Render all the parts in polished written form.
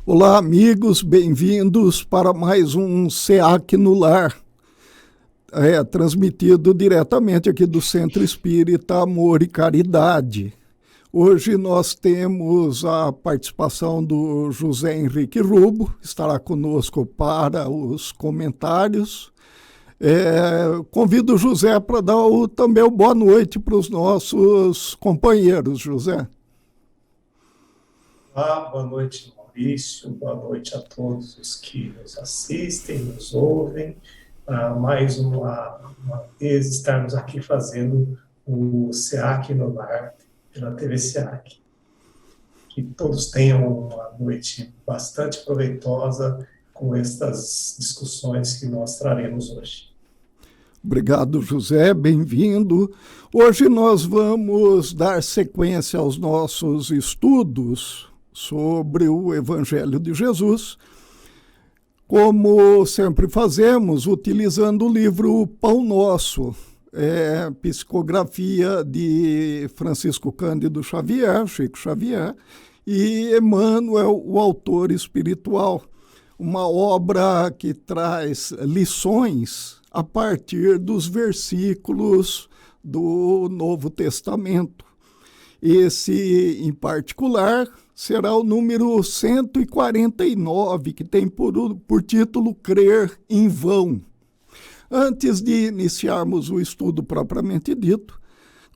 Olá, amigos, bem-vindos para mais um SEAC no Lar, transmitido diretamente aqui do Centro Espírita Amor e Caridade. Hoje nós temos a participação do José Henrique Rubo, estará conosco para os comentários. Convido o José para dar também o boa noite para os nossos companheiros, José. Olá, boa noite, Maurício, boa noite a todos os que nos assistem, nos ouvem. Mais uma vez estarmos aqui fazendo o SEAC no Lar pela TV SEAC. Que todos tenham uma noite bastante proveitosa com estas discussões que nós traremos hoje. Obrigado, José, bem-vindo. Hoje nós vamos dar sequência aos nossos estudos sobre o Evangelho de Jesus, como sempre fazemos, utilizando o livro Pão Nosso, psicografia de Francisco Cândido Xavier, Chico Xavier, e Emmanuel, o autor espiritual, uma obra que traz lições a partir dos versículos do Novo Testamento. Esse, em particular, será o número 149, que tem por título Crer em Vão. Antes de iniciarmos o estudo propriamente dito,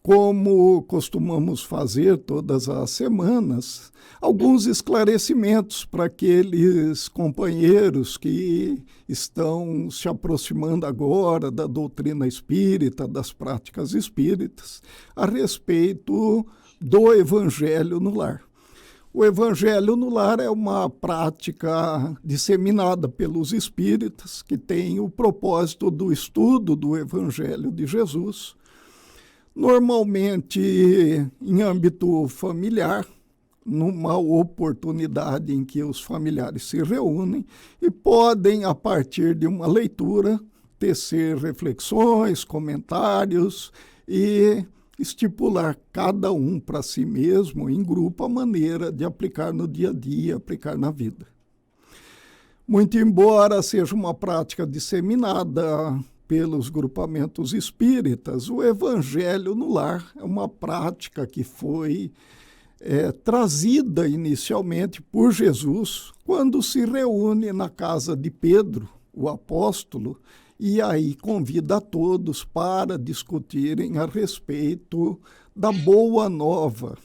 como costumamos fazer todas as semanas, alguns esclarecimentos para aqueles companheiros que estão se aproximando agora da doutrina espírita, das práticas espíritas, a respeito do Evangelho no Lar. O Evangelho no Lar é uma prática disseminada pelos espíritas que tem o propósito do estudo do Evangelho de Jesus, normalmente em âmbito familiar, numa oportunidade em que os familiares se reúnem e podem, a partir de uma leitura, tecer reflexões, comentários e estipular cada um para si mesmo, em grupo, a maneira de aplicar no dia a dia, aplicar na vida. Muito embora seja uma prática disseminada pelos grupamentos espíritas, o Evangelho no Lar é uma prática que foi trazida inicialmente por Jesus quando se reúne na casa de Pedro, o apóstolo, e aí convida a todos para discutirem a respeito da Boa Nova.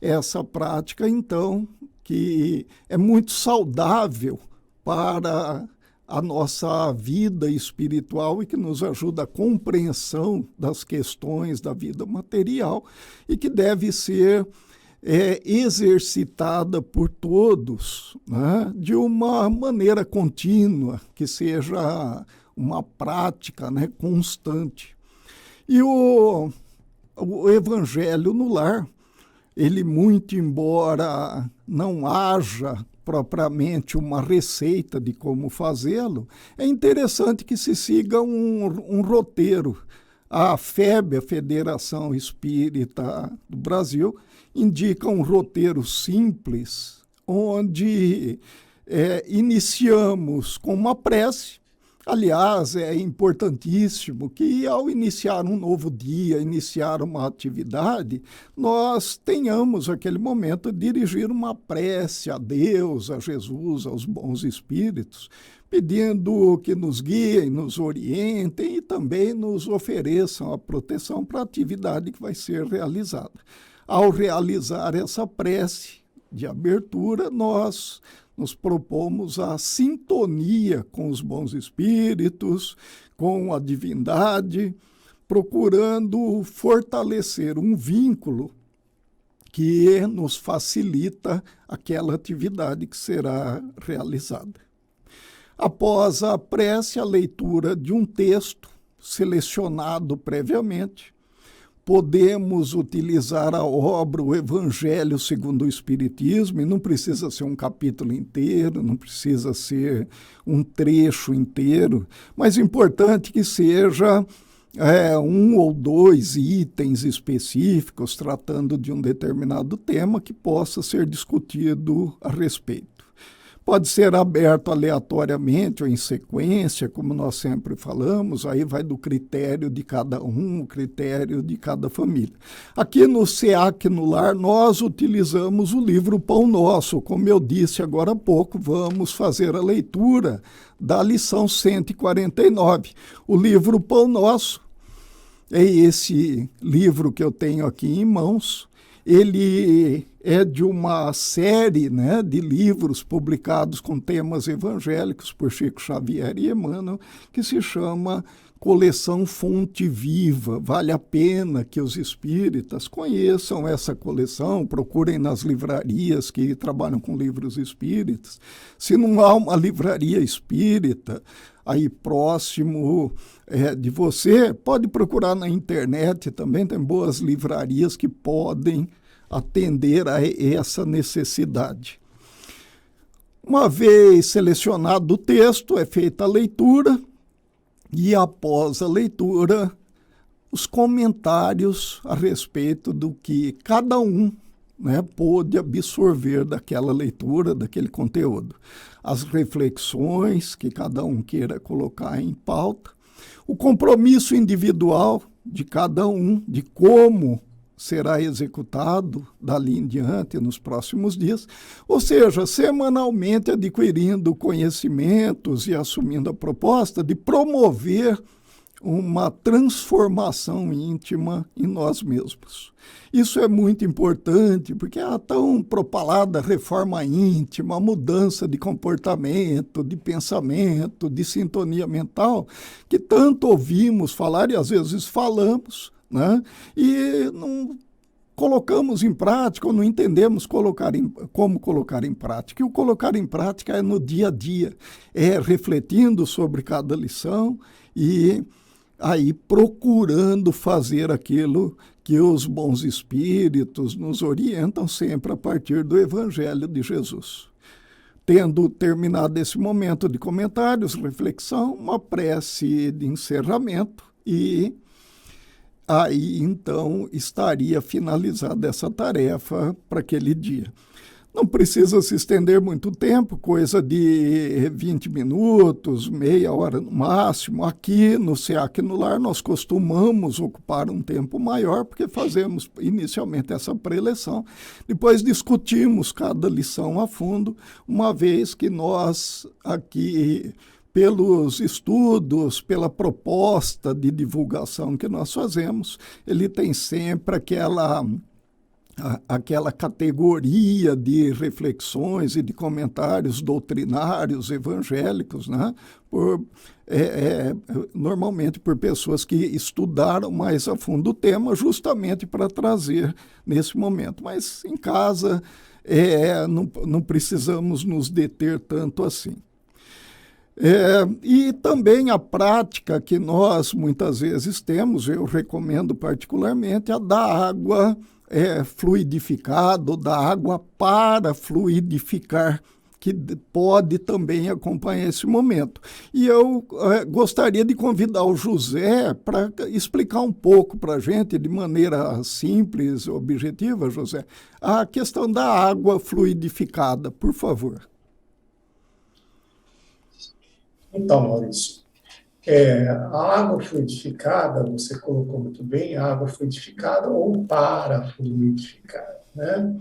Essa prática, então, que é muito saudável para a nossa vida espiritual e que nos ajuda à compreensão das questões da vida material e que deve ser exercitada por todos, né, de uma maneira contínua, que seja uma prática, né, constante. E o Evangelho no Lar, ele, muito embora não haja propriamente uma receita de como fazê-lo, é interessante que se siga um roteiro. A FEB, a Federação Espírita do Brasil, indica um roteiro simples, onde iniciamos com uma prece. Aliás, é importantíssimo que, ao iniciar um novo dia, iniciar uma atividade, nós tenhamos aquele momento de dirigir uma prece a Deus, a Jesus, aos bons espíritos, pedindo que nos guiem, nos orientem e também nos ofereçam a proteção para a atividade que vai ser realizada. Ao realizar essa prece de abertura, nós nos propomos a sintonia com os bons espíritos, com a divindade, procurando fortalecer um vínculo que nos facilita aquela atividade que será realizada. Após a prece, a leitura de um texto selecionado previamente, podemos utilizar a obra O Evangelho segundo o Espiritismo, e não precisa ser um capítulo inteiro, não precisa ser um trecho inteiro, mas é importante que seja um ou dois itens específicos tratando de um determinado tema que possa ser discutido a respeito. Pode ser aberto aleatoriamente ou em sequência, como nós sempre falamos, aí vai do critério de cada um, o critério de cada família. Aqui no SEAC no Lar, nós utilizamos o livro Pão Nosso. Como eu disse agora há pouco, vamos fazer a leitura da lição 149. O livro Pão Nosso é esse livro que eu tenho aqui em mãos. Ele é de uma série, né, de livros publicados com temas evangélicos por Chico Xavier e Emmanuel, que se chama Coleção Fonte Viva. Vale a pena que os espíritas conheçam essa coleção, procurem nas livrarias que trabalham com livros espíritas. Se não há uma livraria espírita aí próximo de você, pode procurar na internet também, tem boas livrarias que podem atender a essa necessidade. Uma vez selecionado o texto, é feita a leitura e, após a leitura, os comentários a respeito do que cada um, né, pôde absorver daquela leitura, daquele conteúdo. As reflexões que cada um queira colocar em pauta, o compromisso individual de cada um, de como será executado dali em diante nos próximos dias, ou seja, semanalmente adquirindo conhecimentos e assumindo a proposta de promover uma transformação íntima em nós mesmos. Isso é muito importante, porque a tão propalada reforma íntima, a mudança de comportamento, de pensamento, de sintonia mental, que tanto ouvimos falar e às vezes falamos, né? E não colocamos em prática ou não entendemos como colocar em prática. E o colocar em prática é no dia a dia, é refletindo sobre cada lição e aí procurando fazer aquilo que os bons espíritos nos orientam sempre a partir do Evangelho de Jesus. Tendo terminado esse momento de comentários, reflexão, uma prece de encerramento e aí, então, estaria finalizada essa tarefa para aquele dia. Não precisa se estender muito tempo, coisa de 20 minutos, meia hora no máximo. Aqui no SEAC no Lar nós costumamos ocupar um tempo maior, porque fazemos inicialmente essa preleção, depois discutimos cada lição a fundo, uma vez que nós aqui, pelos estudos, pela proposta de divulgação que nós fazemos, ele tem sempre aquela categoria de reflexões e de comentários doutrinários evangélicos, né? Normalmente por pessoas que estudaram mais a fundo o tema, justamente para trazer nesse momento. Mas em casa não precisamos nos deter tanto assim. E também a prática que nós muitas vezes temos, eu recomendo particularmente, a da água fluidificada, ou da água para fluidificar, que pode também acompanhar esse momento. E eu gostaria de convidar o José para explicar um pouco para a gente, de maneira simples, objetiva, José, a questão da água fluidificada, por favor. Então, Maurício, a água fluidificada, você colocou muito bem, água fluidificada ou parafluidificada, né?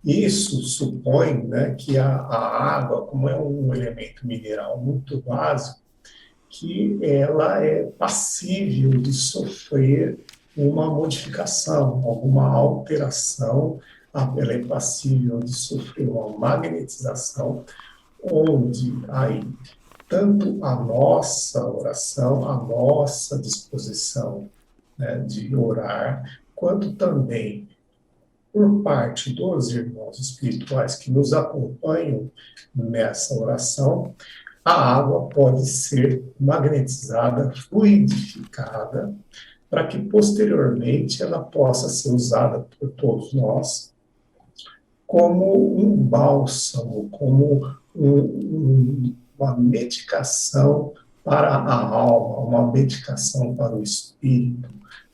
Isso supõe, né, que a água, como é um elemento mineral muito básico, que ela é passível de sofrer uma modificação, alguma alteração, ela é passível de sofrer uma magnetização, onde aí tanto a nossa oração, a nossa disposição, né, de orar, quanto também por parte dos irmãos espirituais que nos acompanham nessa oração, a água pode ser magnetizada, fluidificada, para que posteriormente ela possa ser usada por todos nós como um bálsamo, como uma medicação para a alma, uma medicação para o espírito,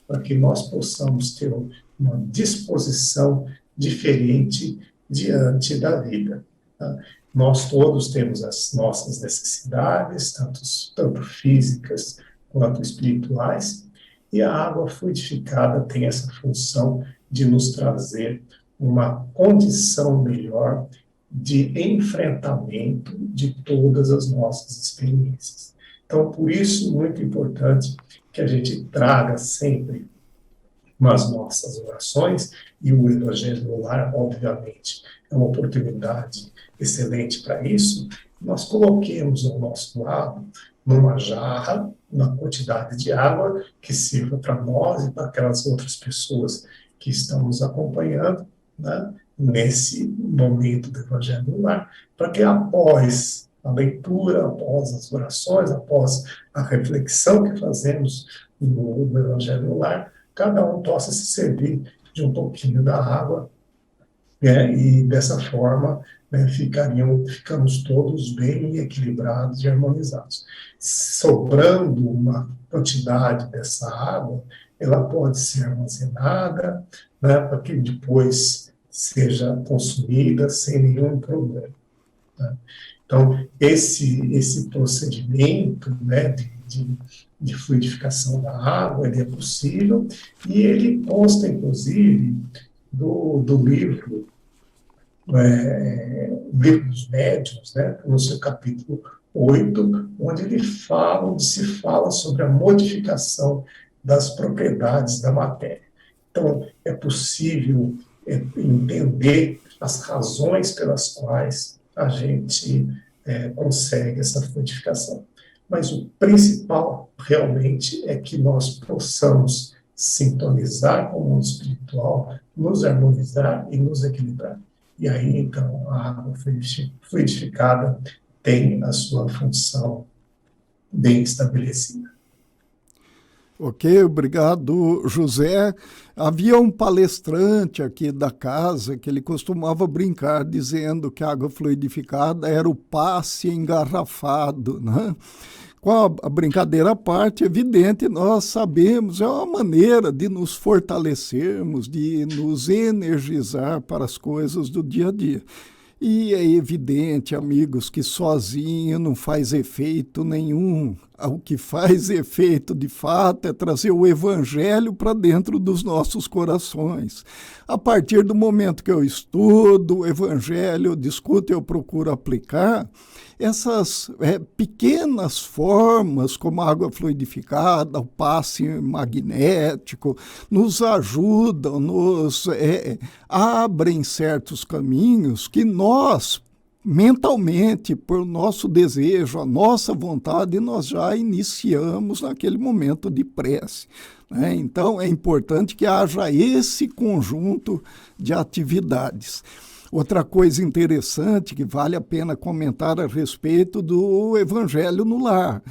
para que nós possamos ter uma disposição diferente diante da vida. Tá? Nós todos temos as nossas necessidades, tanto físicas quanto espirituais, e a água fluidificada tem essa função de nos trazer uma condição melhor de enfrentamento de todas as nossas experiências. Então, por isso, muito importante que a gente traga sempre nas nossas orações, e o Evangelho no Lar, obviamente, é uma oportunidade excelente para isso, nós coloquemos ao nosso lado, numa jarra, uma quantidade de água que sirva para nós e para aquelas outras pessoas que estão nos acompanhando, né, nesse momento do Evangelho no Lar, para que após a leitura, após as orações, após a reflexão que fazemos no Evangelho no Lar, cada um possa se servir de um pouquinho da água, e dessa forma, né, ficamos todos bem equilibrados e harmonizados. Sobrando uma quantidade dessa água, ela pode ser armazenada, né, para que depois seja consumida sem nenhum problema, né? Então, esse procedimento, né, de fluidificação da água, ele é possível, e ele consta, inclusive, do livro, Livro dos Médiuns, né, no seu capítulo 8, onde se fala sobre a modificação das propriedades da matéria. Então, é possível entender as razões pelas quais a gente consegue essa fluidificação. Mas o principal, realmente, é que nós possamos sintonizar com o mundo espiritual, nos harmonizar e nos equilibrar. E aí, então, a água fluidificada tem a sua função bem estabelecida. Ok, obrigado, José. Havia um palestrante aqui da casa que ele costumava brincar dizendo que a água fluidificada era o passe engarrafado, né? Com a brincadeira à parte, evidente, nós sabemos, é uma maneira de nos fortalecermos, de nos energizar para as coisas do dia a dia. E é evidente, amigos, que sozinho não faz efeito nenhum. O que faz efeito, de fato, é trazer o Evangelho para dentro dos nossos corações. A partir do momento que eu estudo o Evangelho, eu discuto e eu procuro aplicar, essas pequenas formas, como a água fluidificada, o passe magnético, nos ajudam, nos abrem certos caminhos que nós, mentalmente, por nosso desejo, a nossa vontade, nós já iniciamos naquele momento de prece, né? Então, é importante que haja esse conjunto de atividades. Outra coisa interessante que vale a pena comentar a respeito do Evangelho no Lar.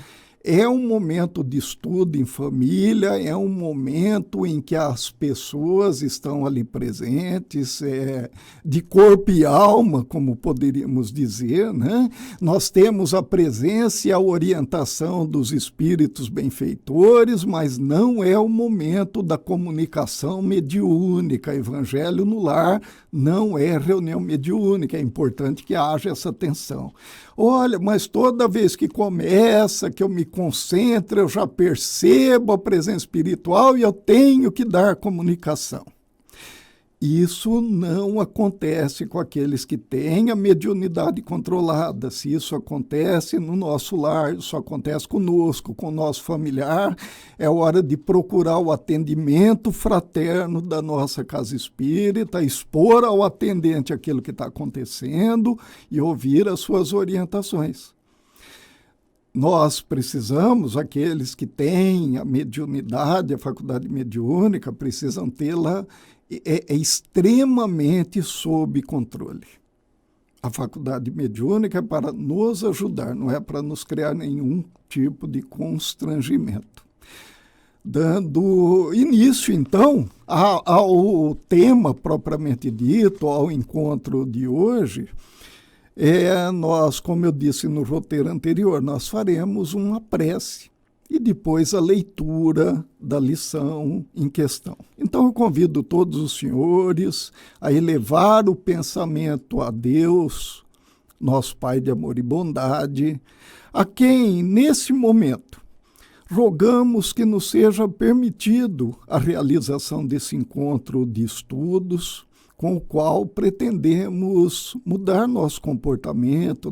É um momento de estudo em família, é um momento em que as pessoas estão ali presentes, de corpo e alma, como poderíamos dizer, né? Nós temos a presença e a orientação dos espíritos benfeitores, mas não é o momento da comunicação mediúnica. Evangelho no Lar não é reunião mediúnica, é importante que haja essa atenção. Olha, mas toda vez que começa, que eu me concentro, eu já percebo a presença espiritual e eu tenho que dar comunicação. Isso não acontece com aqueles que têm a mediunidade controlada. Se isso acontece no nosso lar, isso acontece conosco, com o nosso familiar, é hora de procurar o atendimento fraterno da nossa casa espírita, expor ao atendente aquilo que está acontecendo e ouvir as suas orientações. Nós precisamos, aqueles que têm a mediunidade, a faculdade mediúnica, precisam tê-la extremamente sob controle. A faculdade mediúnica é para nos ajudar, não é para nos criar nenhum tipo de constrangimento. Dando início, então, ao tema propriamente dito, ao encontro de hoje, nós, como eu disse no roteiro anterior, nós faremos uma prece e depois a leitura da lição em questão. Então eu convido todos os senhores a elevar o pensamento a Deus nosso Pai de amor e bondade, a quem, nesse momento, rogamos que nos seja permitido a realização desse encontro de estudos, com o qual pretendemos mudar nosso comportamento,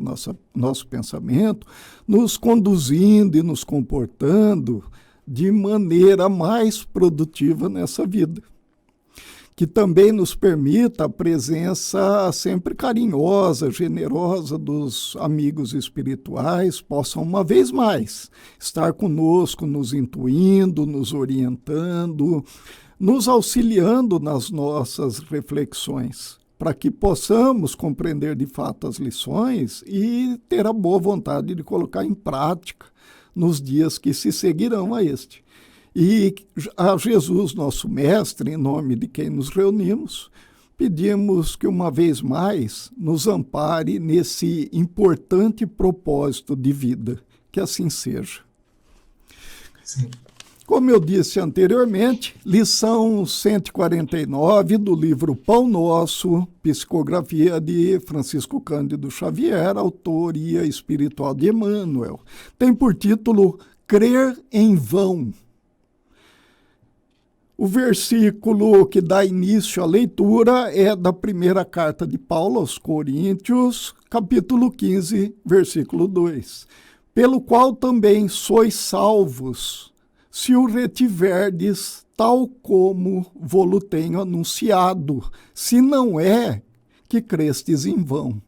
nosso pensamento, nos conduzindo e nos comportando de maneira mais produtiva nessa vida. Que também nos permita a presença sempre carinhosa, generosa dos amigos espirituais, possam uma vez mais estar conosco, nos intuindo, nos orientando, nos auxiliando nas nossas reflexões, para que possamos compreender de fato as lições e ter a boa vontade de colocar em prática nos dias que se seguirão a este. E a Jesus, nosso Mestre, em nome de quem nos reunimos, pedimos que uma vez mais nos ampare nesse importante propósito de vida. Que assim seja. Sim. Como eu disse anteriormente, lição 149 do livro Pão Nosso, psicografia de Francisco Cândido Xavier, autoria espiritual de Emmanuel. Tem por título Crer em Vão. O versículo que dá início à leitura é da primeira carta de Paulo aos Coríntios, capítulo 15, versículo 2. Pelo qual também sois salvos, se o retiverdes tal como vo-lo tenho anunciado, se não é que crestes em vão.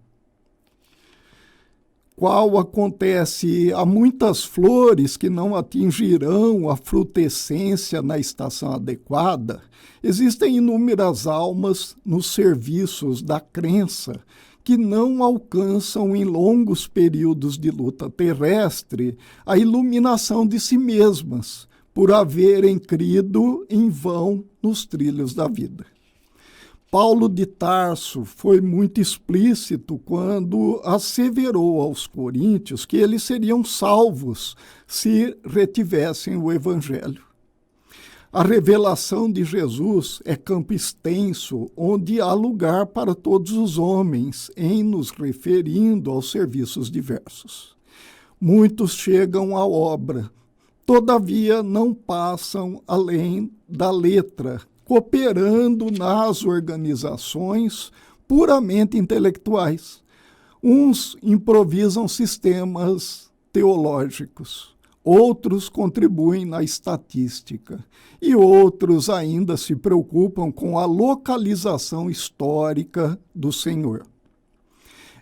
Qual acontece a muitas flores que não atingirão a frutescência na estação adequada, existem inúmeras almas nos serviços da crença que não alcançam em longos períodos de luta terrestre a iluminação de si mesmas, por haverem crido em vão nos trilhos da vida. Paulo de Tarso foi muito explícito quando asseverou aos coríntios que eles seriam salvos se retivessem o Evangelho. A revelação de Jesus é campo extenso, onde há lugar para todos os homens, em nos referindo aos serviços diversos. Muitos chegam à obra, todavia não passam além da letra, cooperando nas organizações puramente intelectuais. Uns improvisam sistemas teológicos, outros contribuem na estatística e outros ainda se preocupam com a localização histórica do Senhor.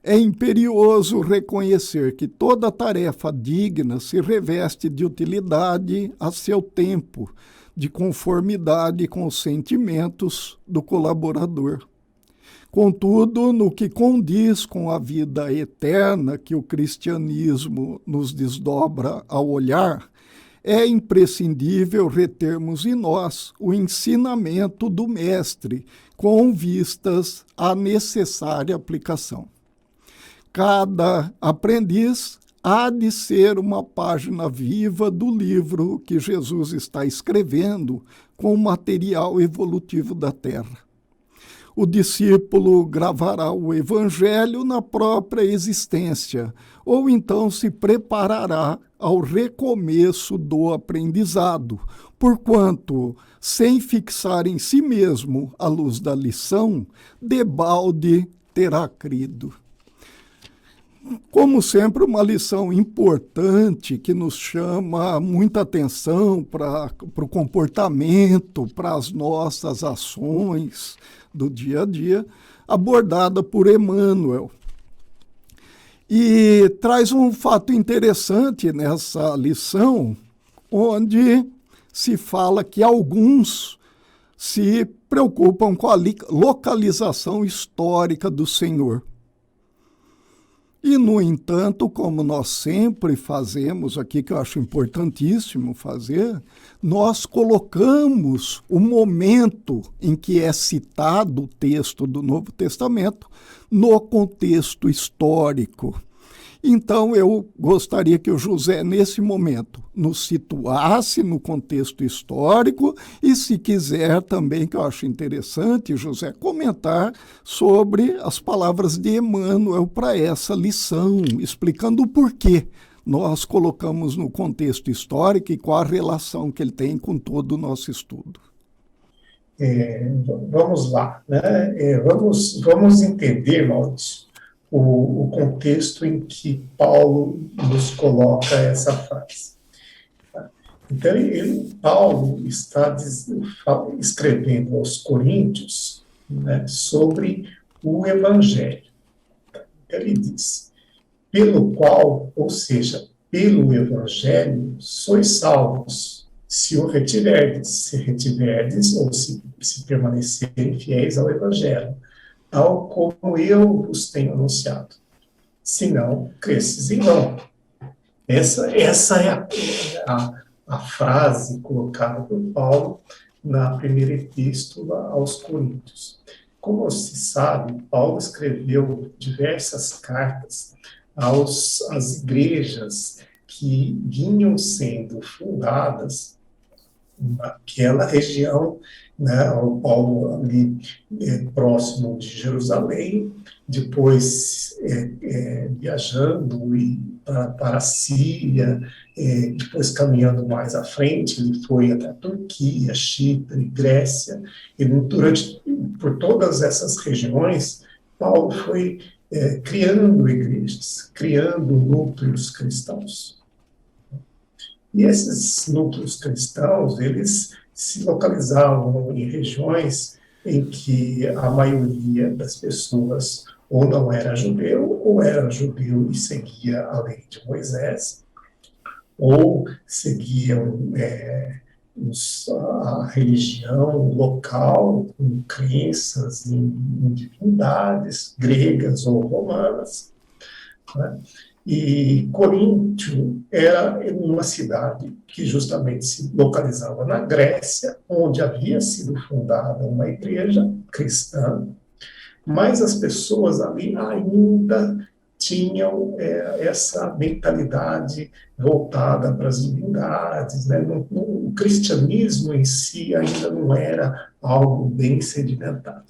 É imperioso reconhecer que toda tarefa digna se reveste de utilidade a seu tempo, de conformidade com os sentimentos do colaborador. Contudo, no que condiz com a vida eterna que o cristianismo nos desdobra ao olhar, é imprescindível retermos em nós o ensinamento do Mestre, com vistas à necessária aplicação. Cada aprendiz há de ser uma página viva do livro que Jesus está escrevendo com o material evolutivo da Terra. O discípulo gravará o Evangelho na própria existência, ou então se preparará ao recomeço do aprendizado, porquanto, sem fixar em si mesmo a luz da lição, debalde terá crido. Como sempre, uma lição importante que nos chama muita atenção para o comportamento, para as nossas ações do dia a dia, abordada por Emmanuel. E traz um fato interessante nessa lição, onde se fala que alguns se preocupam com a localização histórica do Senhor. E, no entanto, como nós sempre fazemos aqui, que eu acho importantíssimo fazer, nós colocamos o momento em que é citado o texto do Novo Testamento no contexto histórico. Então, eu gostaria que o José, nesse momento, nos situasse no contexto histórico e, se quiser também, que eu acho interessante, José, comentar sobre as palavras de Emmanuel para essa lição, explicando o porquê nós colocamos no contexto histórico e qual a relação que ele tem com todo o nosso estudo. Vamos lá, né? Vamos entender, Maurício, o contexto em que Paulo nos coloca essa frase. Então, Paulo está escrevendo aos Coríntios, né, sobre o Evangelho. Ele diz, pelo qual, ou seja, pelo Evangelho, sois salvos, se o retiverdes, ou se permanecerem fiéis ao Evangelho, tal como eu vos tenho anunciado. Se não, cresces em vão. Essa é a frase colocada por Paulo na primeira epístola aos Coríntios. Como se sabe, Paulo escreveu diversas cartas às igrejas que vinham sendo fundadas naquela região, né, o Paulo ali próximo de Jerusalém, depois viajando para a Síria, depois caminhando mais à frente, ele foi até a Turquia, Chipre, Grécia, e por todas essas regiões, Paulo foi criando igrejas, criando núcleos cristãos. E esses núcleos cristãos, eles se localizavam em regiões em que a maioria das pessoas ou não era judeu, ou era judeu e seguia a lei de Moisés, ou seguiam a religião local, com crenças em divindades gregas ou romanas, né? E Coríntio era uma cidade que justamente se localizava na Grécia, onde havia sido fundada uma igreja cristã, mas as pessoas ali ainda tinham essa mentalidade voltada para as divindades, né? O cristianismo em si ainda não era algo bem sedimentado.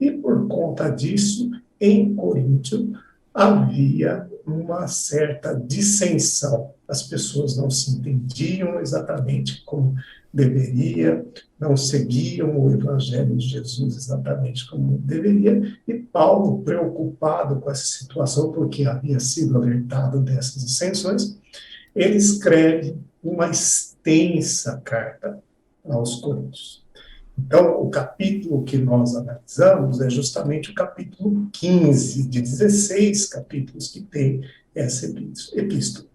E por conta disso, em Coríntio, havia uma certa dissensão. As pessoas não se entendiam exatamente como deveria, não seguiam o Evangelho de Jesus exatamente como deveria, e Paulo, preocupado com essa situação, porque havia sido alertado dessas dissensões, ele escreve uma extensa carta aos Coríntios. Então, o capítulo que nós analisamos é justamente o capítulo 15, de 16 capítulos que tem essa epístola.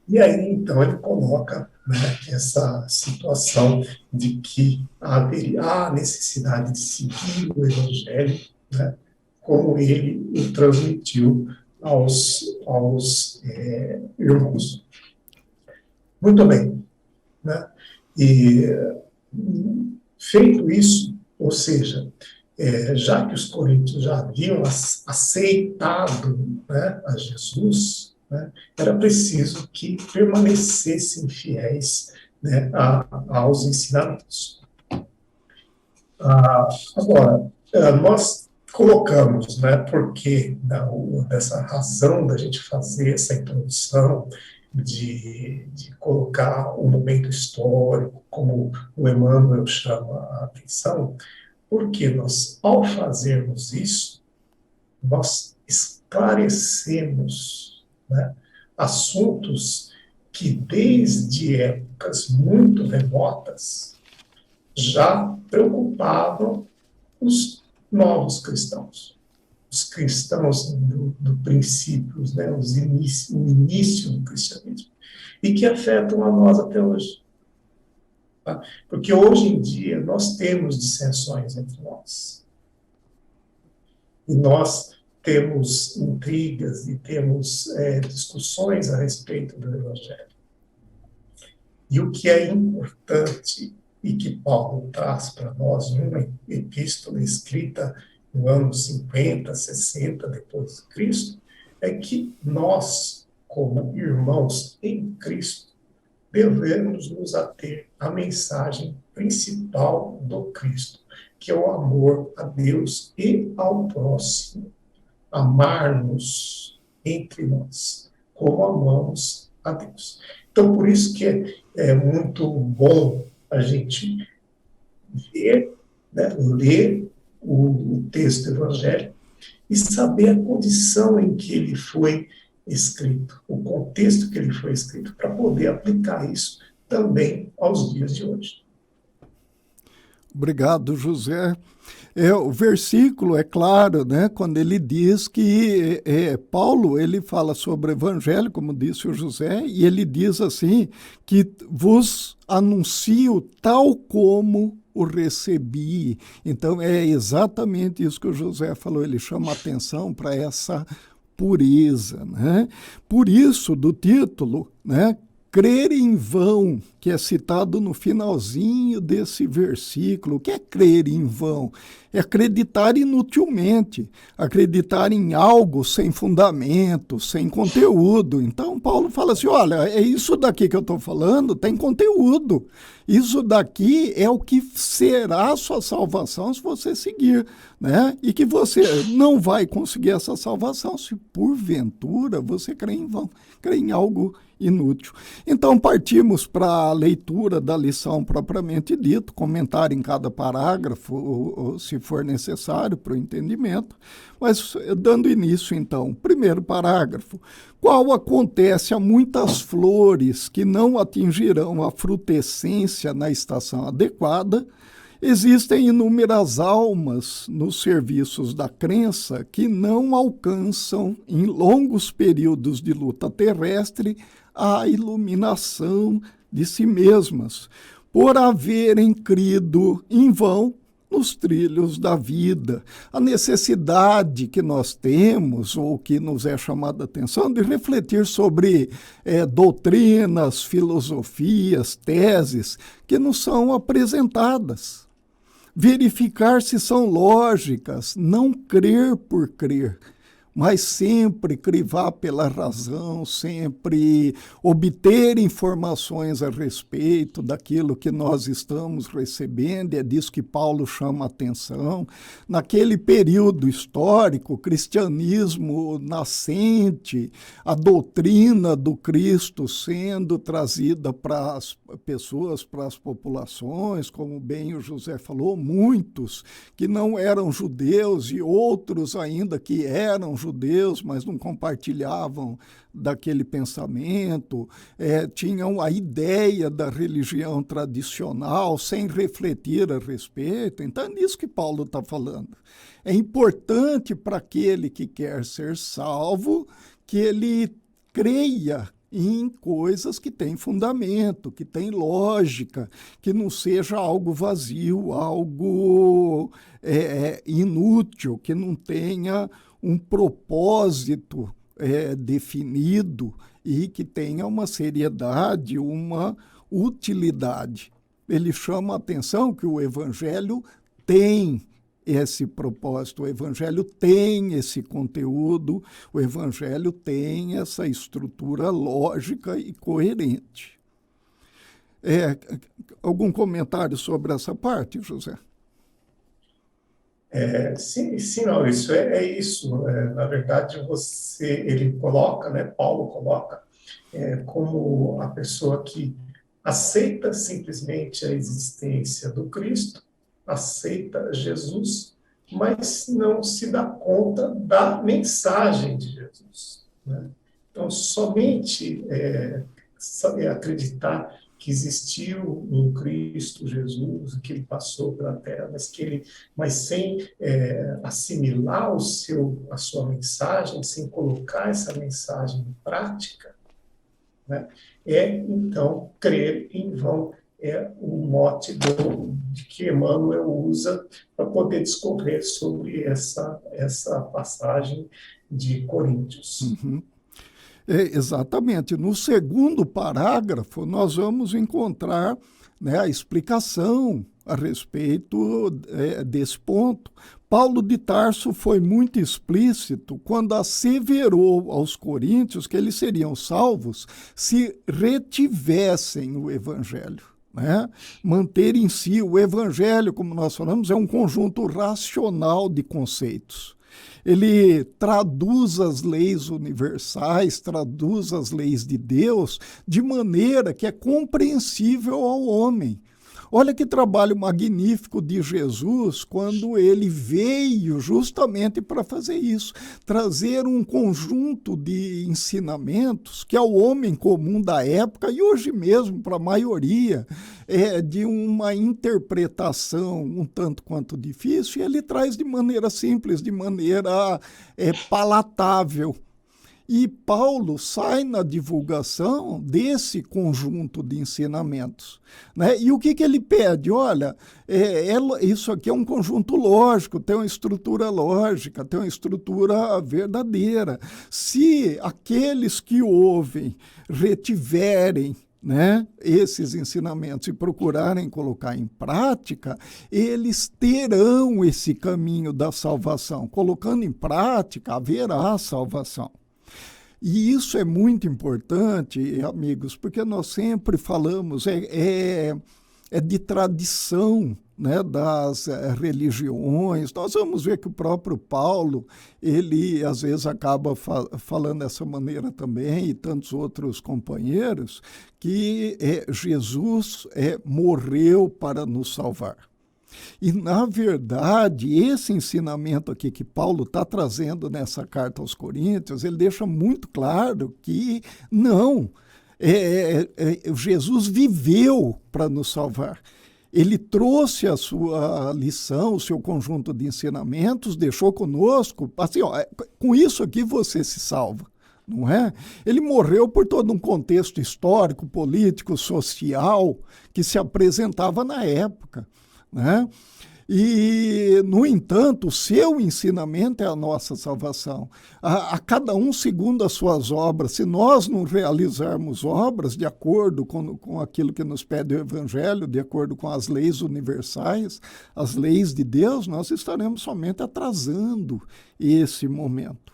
E aí, então, ele coloca, né, essa situação de que haveria a necessidade de seguir o Evangelho, né, como ele o transmitiu aos irmãos. Muito bem. Né? E feito isso, ou seja, já que os coríntios já haviam aceitado, né, a Jesus, né, era preciso que permanecessem fiéis, né, aos ensinamentos. Agora, nós colocamos, né, porque dessa razão da gente fazer essa introdução, de colocar o momento histórico, como o Emmanuel chama a atenção, porque nós, ao fazermos isso, nós esclarecemos, né, assuntos que desde épocas muito remotas já preocupavam os novos cristãos. Os cristãos do princípios, né, o início do cristianismo, e que afetam a nós até hoje. Tá? Porque hoje em dia nós temos dissensões entre nós. E nós temos intrigas e temos discussões a respeito do Evangelho. E o que é importante e que Paulo traz para nós, uma epístola escrita no ano 50, 60 depois de Cristo, é que nós, como irmãos em Cristo, devemos nos ater à mensagem principal do Cristo, que é o amor a Deus e ao próximo. Amar-nos entre nós, como amamos a Deus. Então, por isso que é muito bom a gente ver, né, ler o texto evangélico e saber a condição em que ele foi escrito, o contexto que ele foi escrito, para poder aplicar isso também aos dias de hoje. Obrigado, José. O versículo é claro, né, quando ele diz que Paulo ele fala sobre o evangelho, como disse o José, e ele diz assim, que vos anuncio tal como o recebi. Então é exatamente isso que o José falou, ele chama atenção para essa pureza, né? Por isso, do título, né, crer em vão, que é citado no finalzinho desse versículo. O que é crer em vão? É acreditar inutilmente, acreditar em algo sem fundamento, sem conteúdo. Então, Paulo fala assim, olha, é isso daqui que eu estou falando, tem conteúdo. Isso daqui é o que será a sua salvação se você seguir, né? E que você não vai conseguir essa salvação se, porventura, você crê em vão, crê em algo inútil. Então, partimos para a leitura da lição propriamente dito, comentar em cada parágrafo, se for necessário, para o entendimento. Mas, dando início, então, primeiro parágrafo. Qual acontece a muitas flores que não atingirão a frutescência na estação adequada, existem inúmeras almas nos serviços da crença que não alcançam, em longos períodos de luta terrestre, a iluminação de si mesmas, por haverem crido em vão nos trilhos da vida. A necessidade que nós temos, ou que nos é chamada a atenção, de refletir sobre doutrinas, filosofias, teses que nos são apresentadas. Verificar se são lógicas, não crer por crer, mas sempre crivar pela razão, sempre obter informações a respeito daquilo que nós estamos recebendo, é disso que Paulo chama a atenção. Naquele período histórico, o cristianismo nascente, a doutrina do Cristo sendo trazida para as pessoas, para as populações, como bem o José falou, muitos que não eram judeus e outros ainda que eram judeus, mas não compartilhavam daquele pensamento, tinham a ideia da religião tradicional sem refletir a respeito. Então é nisso que Paulo está falando. É importante para aquele que quer ser salvo que ele creia em coisas que têm fundamento, que têm lógica, que não seja algo vazio, algo inútil, que não tenha um propósito definido e que tenha uma seriedade, uma utilidade. Ele chama a atenção que o Evangelho tem esse propósito, o Evangelho tem esse conteúdo, o Evangelho tem essa estrutura lógica e coerente. Algum comentário sobre essa parte, José? Sim, Maurício, é isso. Na verdade, ele coloca, né, Paulo coloca, como a pessoa que aceita simplesmente a existência do Cristo, aceita Jesus, mas não se dá conta da mensagem de Jesus, né? Então, somente acreditar que existiu um Cristo Jesus, que ele passou pela terra, mas sem assimilar a sua mensagem, sem colocar essa mensagem em prática, né? Então, crer em vão. É o mote de que Emmanuel usa para poder discorrer sobre essa passagem de Coríntios. Uhum. Exatamente. No segundo parágrafo, nós vamos encontrar, né, a explicação a respeito desse ponto. Paulo de Tarso foi muito explícito quando asseverou aos coríntios que eles seriam salvos se retivessem o evangelho. Né? Manter em si o evangelho, como nós falamos, é um conjunto racional de conceitos. Ele traduz as leis universais, traduz as leis de Deus de maneira que é compreensível ao homem. Olha que trabalho magnífico de Jesus quando ele veio justamente para fazer isso, trazer um conjunto de ensinamentos que ao homem comum da época e hoje mesmo para a maioria é de uma interpretação um tanto quanto difícil, e ele traz de maneira simples, de maneira palatável. E Paulo sai na divulgação desse conjunto de ensinamentos. Né? E o que ele pede? Olha, isso aqui é um conjunto lógico, tem uma estrutura lógica, tem uma estrutura verdadeira. Se aqueles que ouvem retiverem, né, esses ensinamentos e procurarem colocar em prática, eles terão esse caminho da salvação. Colocando em prática, haverá salvação. E isso é muito importante, amigos, porque nós sempre falamos, de tradição, né, das religiões. Nós vamos ver que o próprio Paulo, ele às vezes acaba falando dessa maneira também, e tantos outros companheiros, que Jesus morreu para nos salvar. E, na verdade, esse ensinamento aqui que Paulo está trazendo nessa carta aos Coríntios, ele deixa muito claro que não, Jesus viveu para nos salvar. Ele trouxe a sua lição, o seu conjunto de ensinamentos, deixou conosco, assim, com isso aqui você se salva. Não é? Ele morreu por todo um contexto histórico, político, social, que se apresentava na época. Né? E, no entanto, o seu ensinamento é a nossa salvação. A cada um segundo as suas obras. Se nós não realizarmos obras de acordo com aquilo que nos pede o Evangelho, de acordo com as leis universais, as leis de Deus, nós estaremos somente atrasando esse momento.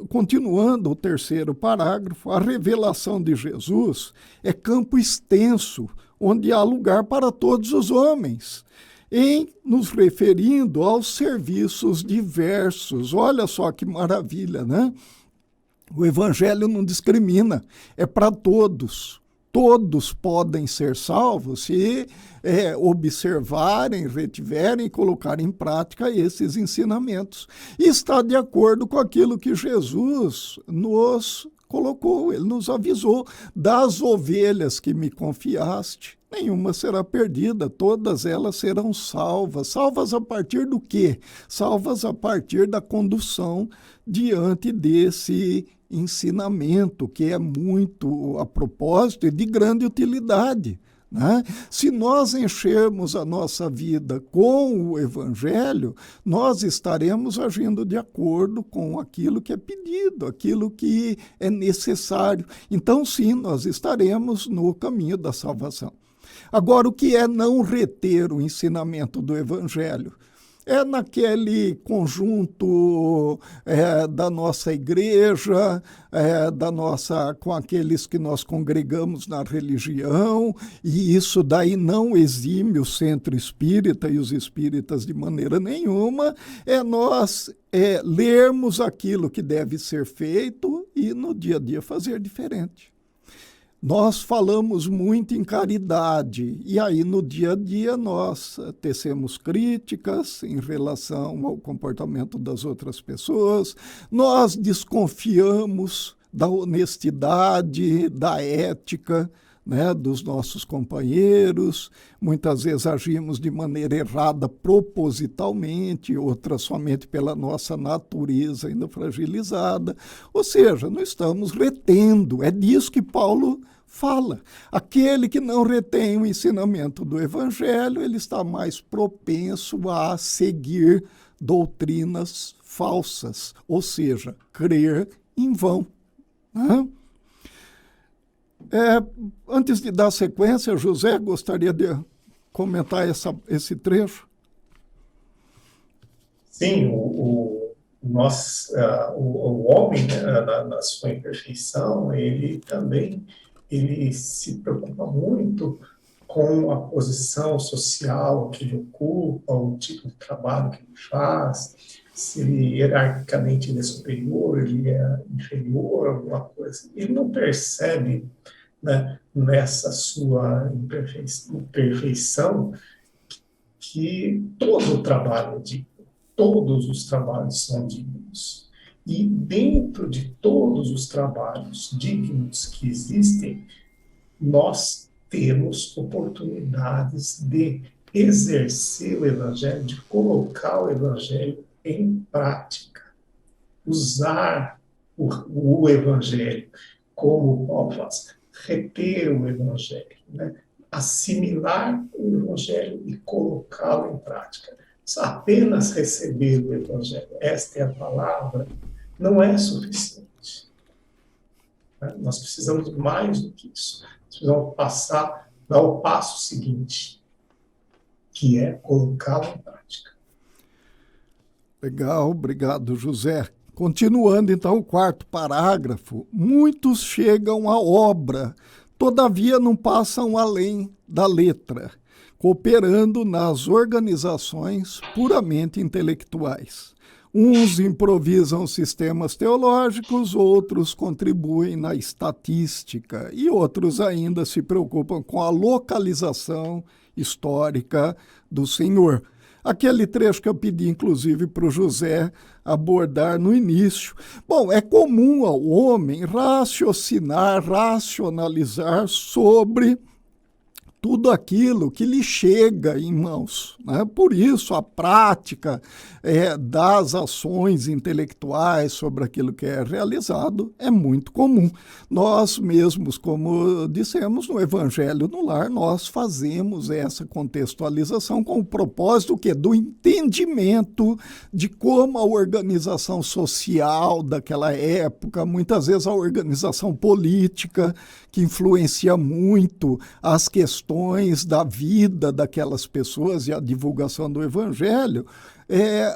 Continuando o terceiro parágrafo, a revelação de Jesus é campo extenso, onde há lugar para todos os homens, em nos referindo aos serviços diversos. Olha só que maravilha, né? O Evangelho não discrimina, é para todos. Todos podem ser salvos se observarem, retiverem e colocarem em prática esses ensinamentos. E está de acordo com aquilo que Jesus nos colocou, ele nos avisou: das ovelhas que me confiaste, nenhuma será perdida, todas elas serão salvas. Salvas a partir do quê? Salvas a partir da condução diante desse ensinamento, que é muito a propósito e de grande utilidade. Né? Se nós enchermos a nossa vida com o Evangelho, nós estaremos agindo de acordo com aquilo que é pedido, aquilo que é necessário. Então, sim, nós estaremos no caminho da salvação. Agora, o que é não reter o ensinamento do Evangelho? É naquele conjunto da nossa igreja, com aqueles que nós congregamos na religião, e isso daí não exime o centro espírita e os espíritas de maneira nenhuma, nós lermos aquilo que deve ser feito e no dia a dia fazer diferente. Nós falamos muito em caridade, e aí no dia a dia nós tecemos críticas em relação ao comportamento das outras pessoas, nós desconfiamos da honestidade, da ética, né, dos nossos companheiros, muitas vezes agimos de maneira errada propositalmente, outras somente pela nossa natureza ainda fragilizada, ou seja, não estamos retendo, é disso que Paulo fala. Aquele que não retém o ensinamento do Evangelho, ele está mais propenso a seguir doutrinas falsas, ou seja, crer em vão. Né? Antes de dar sequência, José gostaria de comentar esse trecho? Sim, o homem, né, na sua imperfeição, ele também se preocupa muito com a posição social que ele ocupa, o tipo de trabalho que ele faz, se ele hierarquicamente ele é superior, ele é inferior, alguma coisa. Ele não percebe, né, nessa sua imperfeição que todo o trabalho é digno, todos os trabalhos são dignos. E dentro de todos os trabalhos dignos que existem, nós temos oportunidades de exercer o Evangelho, de colocar o Evangelho em prática, usar o Evangelho, como Paulo faz, reter o Evangelho, né? Assimilar o Evangelho e colocá-lo em prática. Apenas receber o Evangelho, esta é a palavra, não é suficiente. Nós precisamos de mais do que isso. Nós precisamos dar o passo seguinte, que é colocá-lo em prática. Legal, obrigado, José. Continuando, então, o quarto parágrafo. Muitos chegam à obra, todavia não passam além da letra, cooperando nas organizações puramente intelectuais. Uns improvisam sistemas teológicos, outros contribuem na estatística e outros ainda se preocupam com a localização histórica do Senhor. Aquele trecho que eu pedi, inclusive, para o José abordar no início. Bom, é comum ao homem racionalizar sobre tudo aquilo que lhe chega em mãos, né? Por isso, a prática das ações intelectuais sobre aquilo que é realizado é muito comum. Nós mesmos, como dissemos, no Evangelho no Lar, nós fazemos essa contextualização com o propósito do entendimento de como a organização social daquela época, muitas vezes a organização política, que influencia muito as questões da vida daquelas pessoas e a divulgação do Evangelho,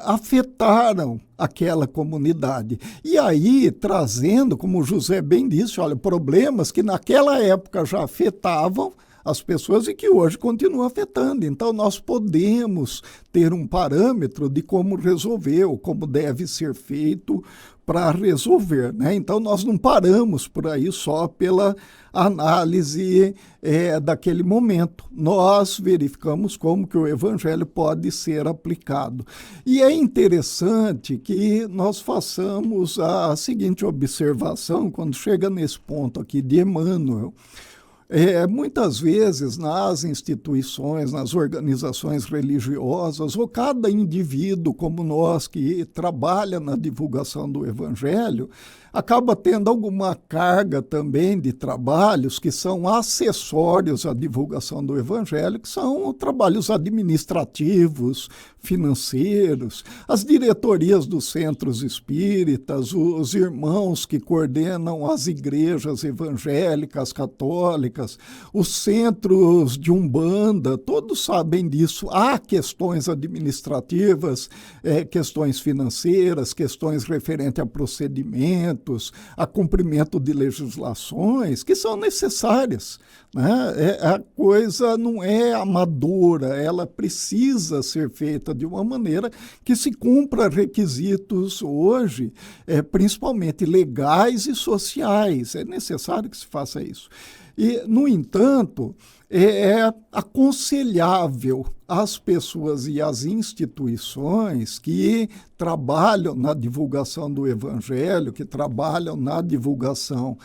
afetaram aquela comunidade. E aí, trazendo, como o José bem disse, olha, problemas que naquela época já afetavam as pessoas e que hoje continuam afetando. Então, nós podemos ter um parâmetro de como resolver ou como deve ser feito para resolver, né? Então, nós não paramos por aí só pela análise daquele momento. Nós verificamos como que o Evangelho pode ser aplicado. E é interessante que nós façamos a seguinte observação quando chega nesse ponto aqui de Emmanuel. Muitas vezes nas instituições, nas organizações religiosas, ou cada indivíduo como nós que trabalha na divulgação do Evangelho, acaba tendo alguma carga também de trabalhos que são acessórios à divulgação do Evangelho, que são trabalhos administrativos, financeiros, as diretorias dos centros espíritas, os irmãos que coordenam as igrejas evangélicas, católicas, os centros de Umbanda, todos sabem disso. Há questões administrativas, questões financeiras, questões referentes a procedimentos, a cumprimento de legislações que são necessárias, né? A coisa não é amadora, ela precisa ser feita de uma maneira que se cumpra requisitos hoje, principalmente legais e sociais. É necessário que se faça isso. E, no entanto, é aconselhável às pessoas e às instituições que trabalham na divulgação do Evangelho, que trabalham na divulgação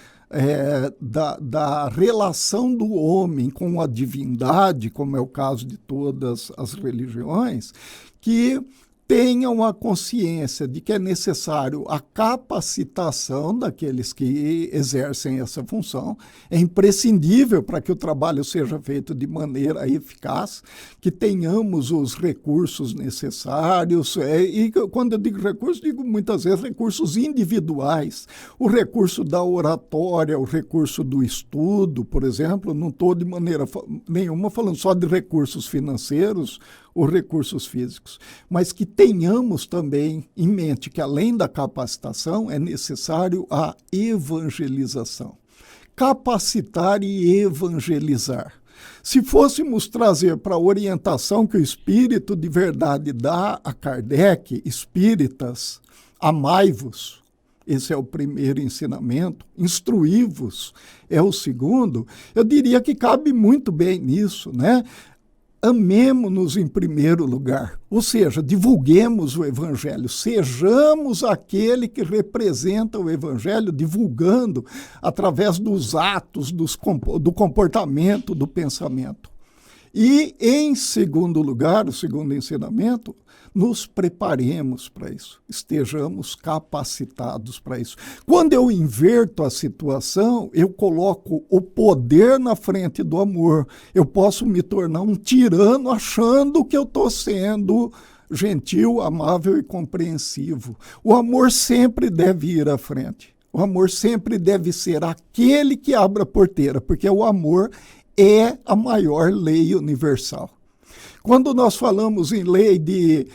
da relação do homem com a divindade, como é o caso de todas as religiões, que tenham a consciência de que é necessário a capacitação daqueles que exercem essa função, é imprescindível para que o trabalho seja feito de maneira eficaz, que tenhamos os recursos necessários, e quando eu digo recursos, digo muitas vezes recursos individuais, o recurso da oratória, o recurso do estudo, por exemplo, não estou de maneira nenhuma falando só de recursos financeiros, os recursos físicos, mas que tenhamos também em mente que, além da capacitação, é necessário a evangelização. Capacitar e evangelizar. Se fôssemos trazer para a orientação que o Espírito de verdade dá a Kardec, espíritas, amai-vos, esse é o primeiro ensinamento, instruí-vos é o segundo, eu diria que cabe muito bem nisso, né? Amemo-nos em primeiro lugar, ou seja, divulguemos o Evangelho, sejamos aquele que representa o Evangelho, divulgando através dos atos, do comportamento, do pensamento. E, em segundo lugar, o segundo ensinamento, nos preparemos para isso, estejamos capacitados para isso. Quando eu inverto a situação, eu coloco o poder na frente do amor. Eu posso me tornar um tirano achando que eu estou sendo gentil, amável e compreensivo. O amor sempre deve ir à frente. O amor sempre deve ser aquele que abre a porteira, porque o amor é a maior lei universal. Quando nós falamos em lei de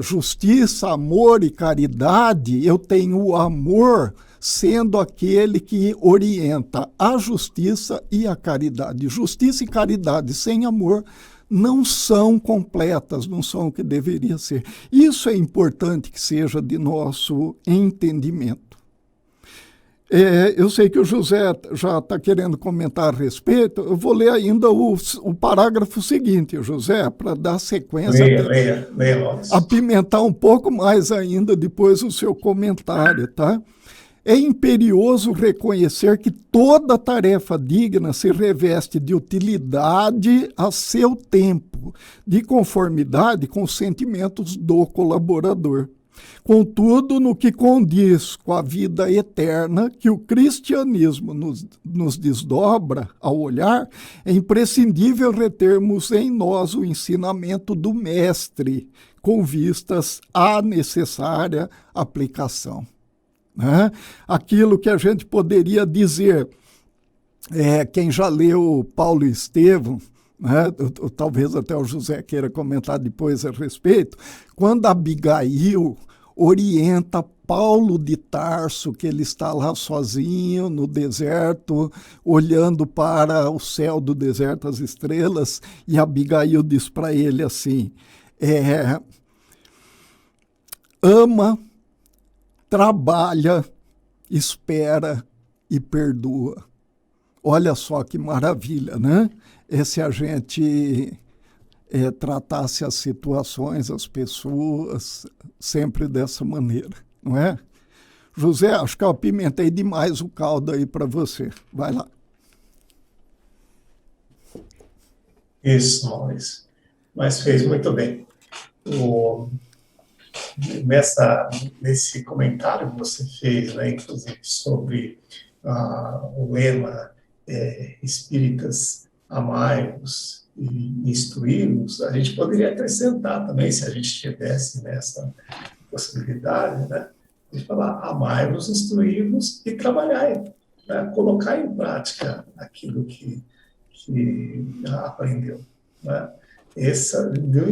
justiça, amor e caridade, eu tenho o amor sendo aquele que orienta a justiça e a caridade. Justiça e caridade sem amor não são completas, não são o que deveria ser. Isso é importante que seja de nosso entendimento. Eu sei que o José já está querendo comentar a respeito, eu vou ler ainda o parágrafo seguinte, José, para dar sequência, leia, apimentar um pouco mais ainda depois o seu comentário, tá? É imperioso reconhecer que toda tarefa digna se reveste de utilidade a seu tempo, de conformidade com os sentimentos do colaborador. Contudo, no que condiz com a vida eterna que o cristianismo nos desdobra ao olhar, é imprescindível retermos em nós o ensinamento do Mestre, com vistas à necessária aplicação. Né? Aquilo que a gente poderia dizer, quem já leu Paulo e Estevão, né? Talvez até o José queira comentar depois a respeito, quando Abigail orienta Paulo de Tarso, que ele está lá sozinho no deserto, olhando para o céu do deserto, as estrelas, e Abigail diz para ele assim, ama, trabalha, espera e perdoa. Olha só que maravilha, né? Se a gente tratasse as situações, as pessoas, sempre dessa maneira, não é? José, acho que eu apimentei demais o caldo aí para você. Vai lá. Isso, Maurício. Mas fez muito bem. Nesse comentário que você fez, né, inclusive, sobre o lema Espíritas Amai-vos e Instruí-vos, a gente poderia acrescentar também, se a gente estivesse nessa possibilidade, né, de falar amai-vos, instruí-vos e trabalhai, né, colocar em prática aquilo que aprendeu. Né.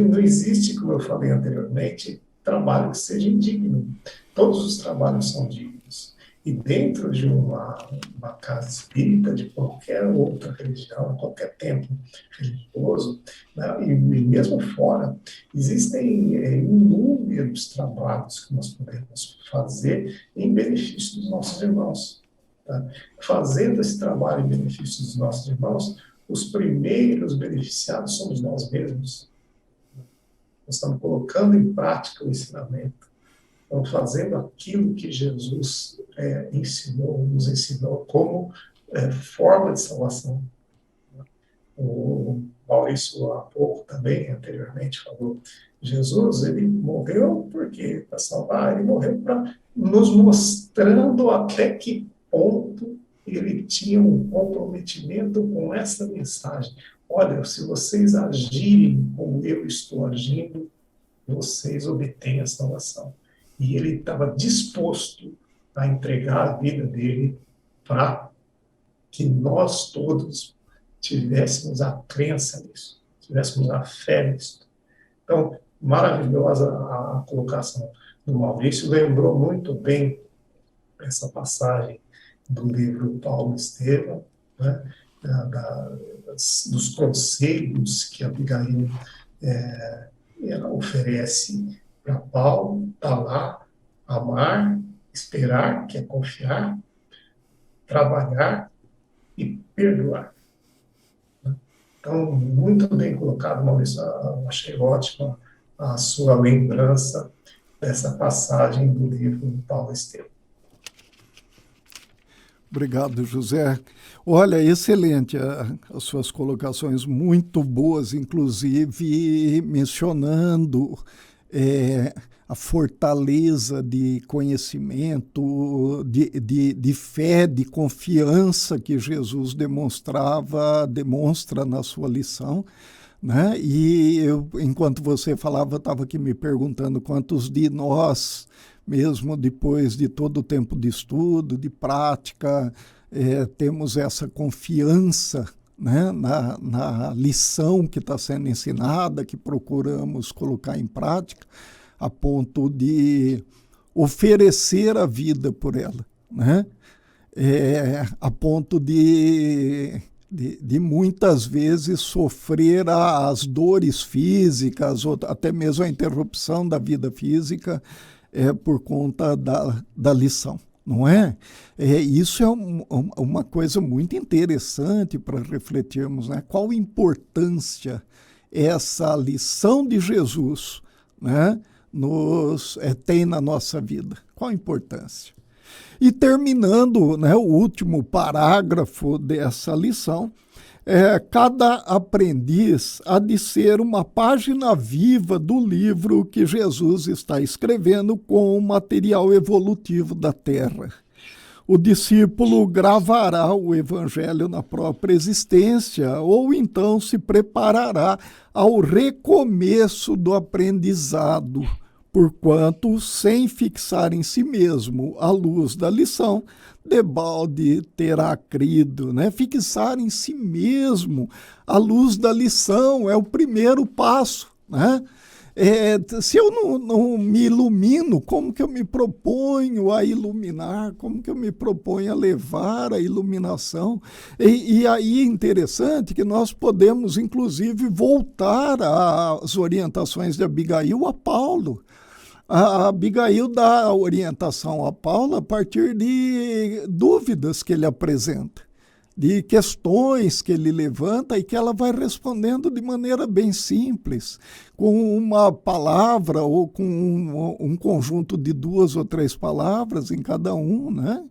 Não existe, como eu falei anteriormente, trabalho que seja indigno. Todos os trabalhos são dignos. E dentro de uma casa espírita, de qualquer outra religião, qualquer templo religioso, né, e mesmo fora, existem inúmeros trabalhos que nós podemos fazer em benefício dos nossos irmãos. Tá? Fazendo esse trabalho em benefício dos nossos irmãos, os primeiros beneficiados somos nós mesmos. Nós estamos colocando em prática o ensinamento. Estamos fazendo aquilo que Jesus nos ensinou como forma de salvação. O Maurício, há pouco também, anteriormente, falou Jesus, ele morreu porque para salvar, ele morreu para nos mostrando até que ponto ele tinha um comprometimento com essa mensagem. Olha, se vocês agirem como eu estou agindo, vocês obtêm a salvação. E ele estava disposto a entregar a vida dele para que nós todos tivéssemos a crença nisso, tivéssemos a fé nisso. Então, maravilhosa a colocação do Maurício, lembrou muito bem essa passagem do livro Paulo Estevão, né, dos conselhos que Abigail ela oferece para Paulo, está lá, amar, esperar, que é confiar, trabalhar e perdoar. Então, muito bem colocado, Maurício. Achei ótima a sua lembrança dessa passagem do livro do Paulo Estevão. Obrigado, José. Olha, excelente as suas colocações, muito boas, inclusive mencionando a fortaleza de conhecimento, de fé, de confiança que Jesus demonstra na sua lição, né? E eu, enquanto você falava, estava aqui me perguntando quantos de nós, mesmo depois de todo o tempo de estudo, de prática, temos essa confiança, né, na lição que está sendo ensinada, que procuramos colocar em prática, a ponto de oferecer a vida por ela, né? A ponto de muitas vezes sofrer as dores físicas, ou até mesmo a interrupção da vida física, por conta da lição, não é? Isso é uma coisa muito interessante para refletirmos, né? Qual importância essa lição de Jesus, né, tem na nossa vida? Qual a importância? E terminando, né, o último parágrafo dessa lição, cada aprendiz há de ser uma página viva do livro que Jesus está escrevendo com o material evolutivo da Terra. O discípulo gravará o Evangelho na própria existência, ou então se preparará ao recomeço do aprendizado, porquanto, sem fixar em si mesmo a luz da lição, debalde terá crido, né? Fixar em si mesmo a luz da lição é o primeiro passo, né? Se eu não me ilumino, como que eu me proponho a iluminar? Como que eu me proponho a levar a iluminação? E aí é interessante que nós podemos, inclusive, voltar às orientações de Abigail a Paulo. A Abigail dá a orientação a Paulo a partir de dúvidas que ele apresenta, de questões que ele levanta e que ela vai respondendo de maneira bem simples, com uma palavra ou com um conjunto de 2 ou 3 palavras em cada um, né?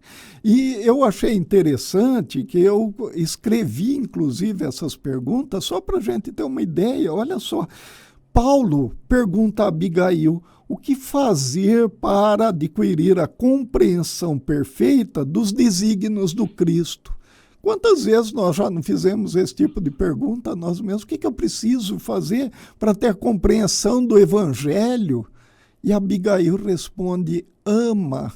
E eu achei interessante que eu escrevi, inclusive, essas perguntas só para a gente ter uma ideia. Olha só, Paulo pergunta a Abigail: o que fazer para adquirir a compreensão perfeita dos desígnios do Cristo? Quantas vezes nós já não fizemos esse tipo de pergunta a nós mesmos? O que eu preciso fazer para ter a compreensão do Evangelho? E Abigail responde: ama.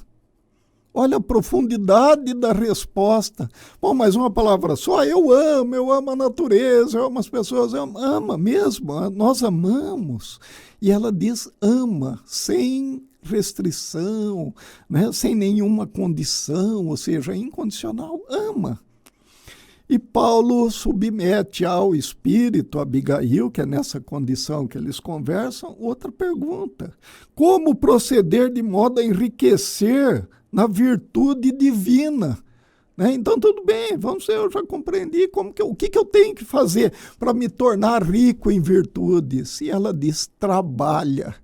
Olha a profundidade da resposta. Bom, mas uma palavra só: eu amo a natureza, eu amo as pessoas, ama mesmo, nós amamos. E ela diz ama, sem restrição, né? Sem nenhuma condição, ou seja, incondicional, ama. E Paulo submete ao espírito Abigail, que é nessa condição que eles conversam, outra pergunta: como proceder de modo a enriquecer na virtude divina? Né? Então, tudo bem, eu já compreendi o que eu tenho que fazer para me tornar rico em virtudes. E ela diz: trabalha,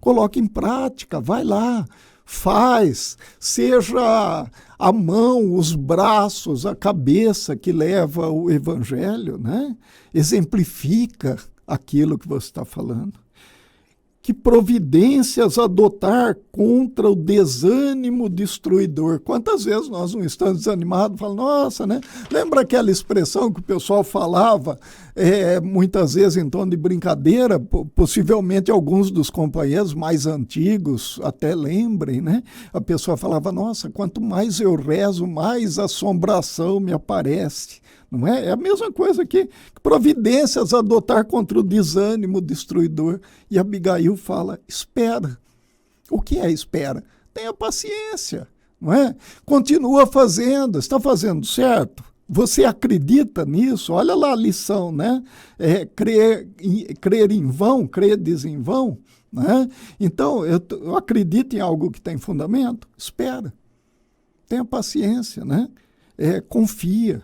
coloca em prática, vai lá, faz, seja a mão, os braços, a cabeça que leva o Evangelho, né? Exemplifica, aquilo que você está falando. Que providências adotar contra o desânimo destruidor? Quantas vezes nós não estamos desanimados, falamos, nossa, né? Lembra aquela expressão que o pessoal falava, muitas vezes em tom de brincadeira, possivelmente alguns dos companheiros mais antigos até lembrem, né? A pessoa falava, nossa, quanto mais eu rezo, mais assombração me aparece. Não é? É a mesma coisa que providências adotar contra o desânimo destruidor. E Abigail fala, espera. O que é espera? Tenha paciência, não é? Continua fazendo, está fazendo certo? Você acredita nisso? Olha lá a lição, né? Crer em vão, credes em vão. Né? Então, eu acredito em algo que tem fundamento? Espera. Tenha paciência, né? Confia.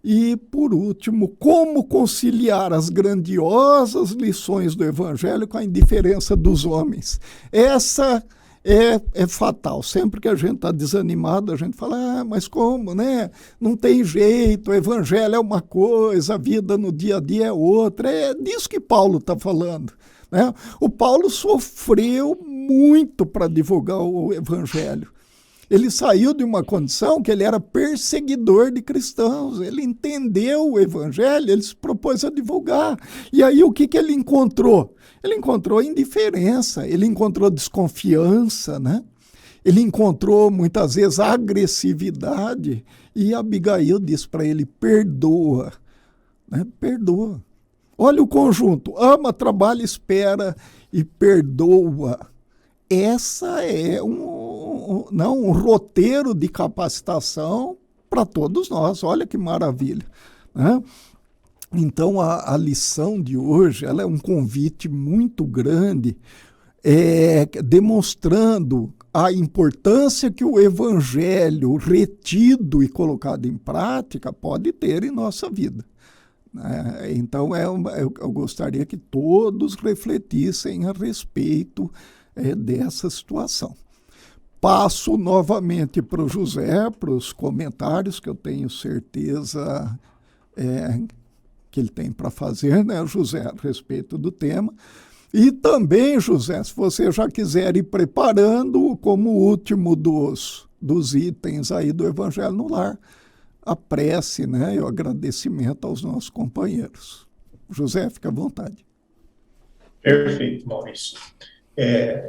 E, por último, como conciliar as grandiosas lições do Evangelho com a indiferença dos homens? Essa é fatal. Sempre que a gente está desanimado, a gente fala, mas como, né? Não tem jeito, o Evangelho é uma coisa, a vida no dia a dia é outra. É disso que Paulo está falando. Né? O Paulo sofreu muito para divulgar o Evangelho. Ele saiu de uma condição que ele era perseguidor de cristãos. Ele entendeu o Evangelho, ele se propôs a divulgar. E aí o que ele encontrou? Ele encontrou indiferença, ele encontrou desconfiança, né? Ele encontrou muitas vezes agressividade. E Abigail disse para ele, perdoa, né? Perdoa. Olha o conjunto, ama, trabalha, espera e perdoa. Essa é um roteiro de capacitação para todos nós. Olha que maravilha. Né? Então, a lição de hoje ela é um convite muito grande, demonstrando a importância que o Evangelho retido e colocado em prática pode ter em nossa vida. Então, eu gostaria que todos refletissem a respeito dessa situação. Passo novamente para o José, para os comentários que eu tenho certeza que ele tem para fazer, né, José, a respeito do tema. E também, José, se você já quiser ir preparando como último dos itens aí do Evangelho no Lar, a prece, né, e o agradecimento aos nossos companheiros. José, fica à vontade. Perfeito, Maurício.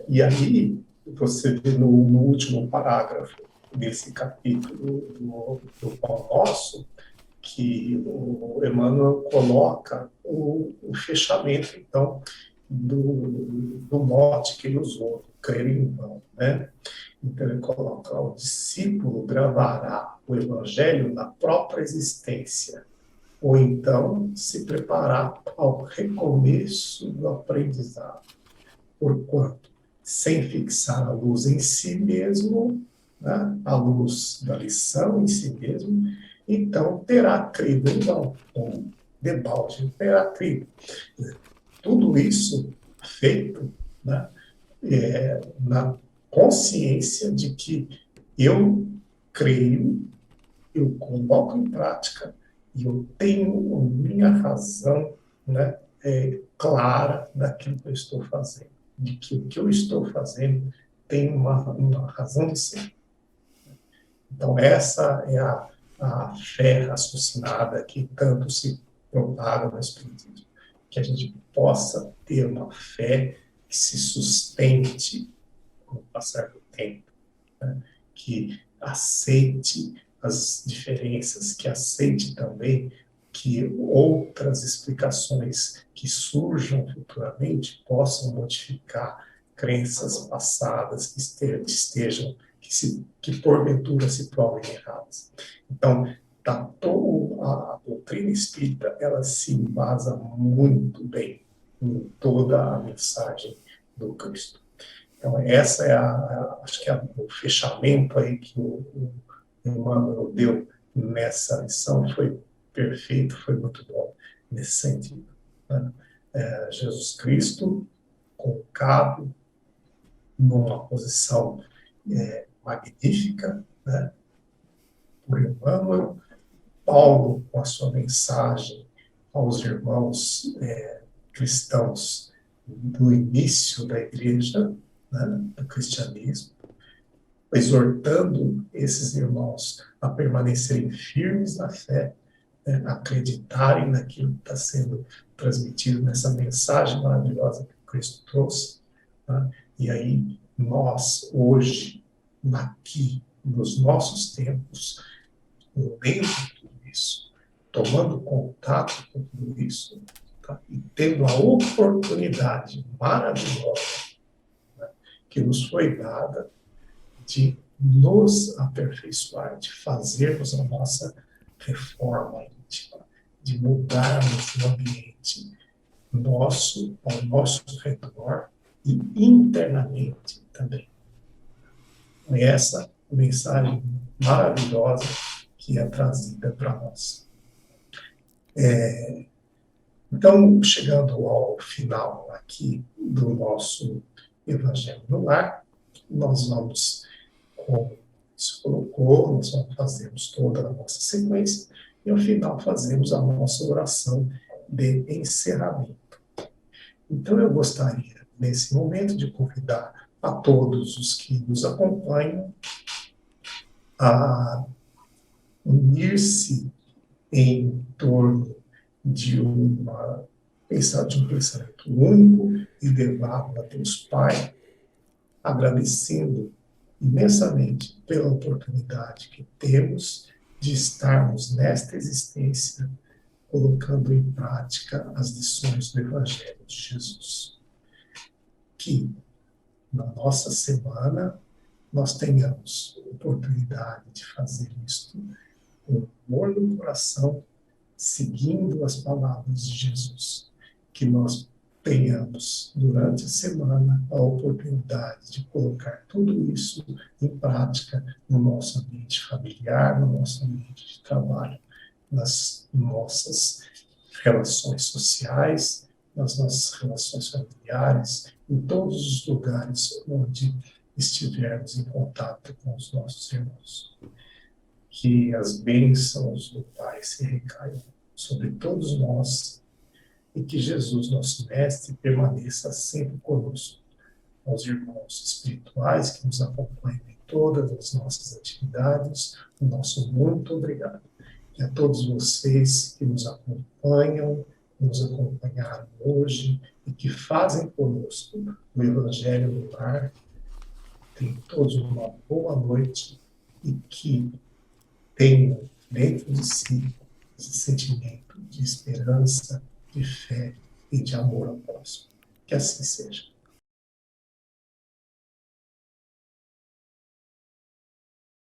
E aí, você vê no último parágrafo desse capítulo do Pão Nosso, que o Emmanuel coloca o fechamento, então, do mote que ele usou, do crer em vão, né? Então, ele coloca, o discípulo gravará o Evangelho na própria existência, ou então se preparar ao recomeço do aprendizado. Porquanto, sem fixar a luz em si mesmo, né, a luz da lição em si mesmo, então terá crido em vão, debalde, terá crido. Tudo isso feito, né, na consciência de que eu creio, eu coloco em prática e eu tenho minha razão, né, clara daquilo que eu estou fazendo. De que o que eu estou fazendo tem uma razão de ser. Então, essa é a fé raciocinada que tanto se propaga no Espiritismo. Que a gente possa ter uma fé que se sustente com o passar do tempo, né? Que aceite as diferenças, que aceite também que outras explicações que surjam futuramente possam modificar crenças passadas que porventura se provem erradas. Então, a doutrina espírita, ela se embasa muito bem em toda a mensagem do Cristo. Então, essa é acho que o fechamento aí que o Emmanuel deu nessa lição foi perfeito, foi muito bom nesse sentido. Né? Jesus Cristo colocado numa posição magnífica, né? Por Emmanuel, Paulo com a sua mensagem aos irmãos cristãos do início da igreja, né, do cristianismo, exortando esses irmãos a permanecerem firmes na fé, né, acreditarem naquilo que está sendo transmitido nessa mensagem maravilhosa que Cristo trouxe. Tá? E aí, nós, hoje, aqui, nos nossos tempos, lendo tudo isso, tomando contato com tudo isso, tá? E tendo a oportunidade maravilhosa, né, que nos foi dada de nos aperfeiçoar, de fazermos a nossa reforma íntima, de mudarmos o ambiente nosso, ao nosso redor e internamente também. E essa mensagem maravilhosa que é trazida para nós. Então, chegando ao final aqui do nosso Evangelho no Lar, nós vamos, como se colocou, nós vamos fazermos toda a nossa sequência e, ao final, fazemos a nossa oração de encerramento. Então, eu gostaria, nesse momento, de convidar a todos os que nos acompanham a unir-se em torno de um pensamento único e levado a Deus Pai, agradecendo imensamente pela oportunidade que temos de estarmos nesta existência, colocando em prática as lições do Evangelho de Jesus. Que na nossa semana nós tenhamos oportunidade de fazer isto com amor no coração, seguindo as palavras de Jesus. Que nós tenhamos, durante a semana, a oportunidade de colocar tudo isso em prática no nosso ambiente familiar, no nosso ambiente de trabalho, nas nossas relações sociais, nas nossas relações familiares, em todos os lugares onde estivermos em contato com os nossos irmãos. Que as bênçãos do Pai se recaiam sobre todos nós e que Jesus, nosso Mestre, permaneça sempre conosco. Aos irmãos espirituais que nos acompanham em todas as nossas atividades, o nosso muito obrigado. E a todos vocês que nos acompanham, que nos acompanharam hoje e que fazem conosco o Evangelho no Lar, tenham todos uma boa noite e que tenham dentro de si esse sentimento de esperança, de fé e de amor ao próximo. Que assim seja.